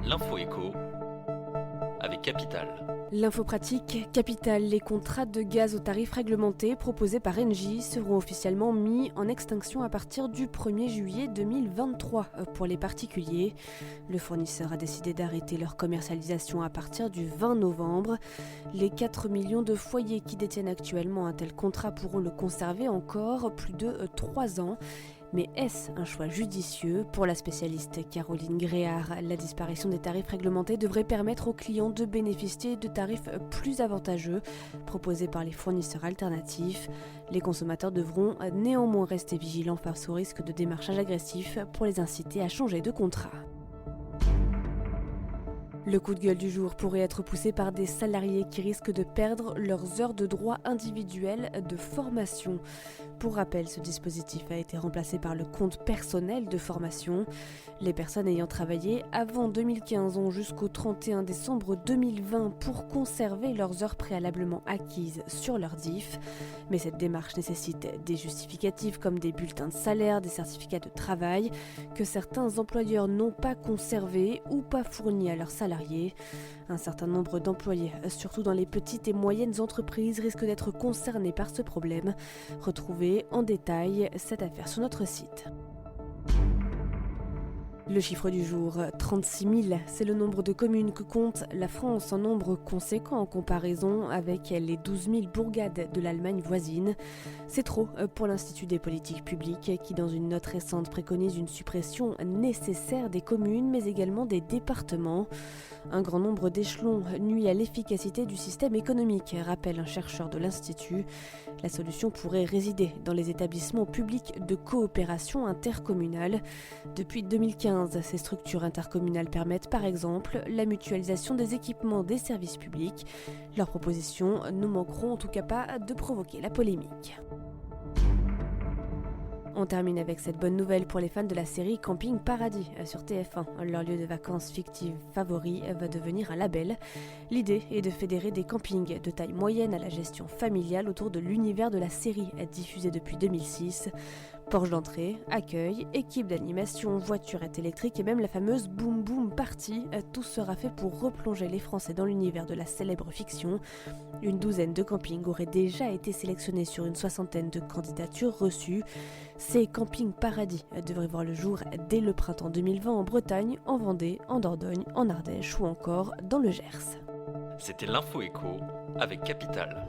L'info écho avec Capital. L'info pratique, Capital, les contrats de gaz au tarif réglementé proposés par Engie seront officiellement mis en extinction à partir du 1er juillet 2023 pour les particuliers. Le fournisseur a décidé d'arrêter leur commercialisation à partir du 20 novembre. Les 4 millions de foyers qui détiennent actuellement un tel contrat pourront le conserver encore plus de 3 ans. Mais est-ce un choix judicieux? Pour la spécialiste Caroline Gréard, la disparition des tarifs réglementés devrait permettre aux clients de bénéficier de tarifs plus avantageux proposés par les fournisseurs alternatifs. Les consommateurs devront néanmoins rester vigilants face au risque de démarchage agressif pour les inciter à changer de contrat. Le coup de gueule du jour pourrait être poussé par des salariés qui risquent de perdre leurs heures de droit individuel de formation. Pour rappel, ce dispositif a été remplacé par le compte personnel de formation. Les personnes ayant travaillé avant 2015 ont jusqu'au 31 décembre 2020 pour conserver leurs heures préalablement acquises sur leur DIF. Mais cette démarche nécessite des justificatifs comme des bulletins de salaire, des certificats de travail que certains employeurs n'ont pas conservés ou pas fournis à leurs salariés. Un certain nombre d'employés, surtout dans les petites et moyennes entreprises, risquent d'être concernés par ce problème. Retrouvez en détail cette affaire sur notre site. Le chiffre du jour, 36 000, c'est le nombre de communes que compte la France, un nombre conséquent en comparaison avec les 12 000 bourgades de l'Allemagne voisine. C'est trop pour l'Institut des politiques publiques qui, dans une note récente, préconise une suppression nécessaire des communes, mais également des départements. Un grand nombre d'échelons nuit à l'efficacité du système économique, rappelle un chercheur de l'Institut. La solution pourrait résider dans les établissements publics de coopération intercommunale. Depuis 2015, ces structures intercommunales permettent par exemple la mutualisation des équipements des services publics. Leurs propositions ne manqueront en tout cas pas de provoquer la polémique. On termine avec cette bonne nouvelle pour les fans de la série Camping Paradis sur TF1. Leur lieu de vacances fictif favori va devenir un label. L'idée est de fédérer des campings de taille moyenne à la gestion familiale autour de l'univers de la série diffusée depuis 2006. Porche d'entrée, accueil, équipe d'animation, voiturette électrique et même la fameuse Boom Boom Party. Tout sera fait pour replonger les Français dans l'univers de la célèbre fiction. Une douzaine de campings auraient déjà été sélectionnés sur une 60aine de candidatures reçues. Ces campings paradis devraient voir le jour dès le printemps 2020 en Bretagne, en Vendée, en Dordogne, en Ardèche ou encore dans le Gers. C'était l'Info écho avec Capital.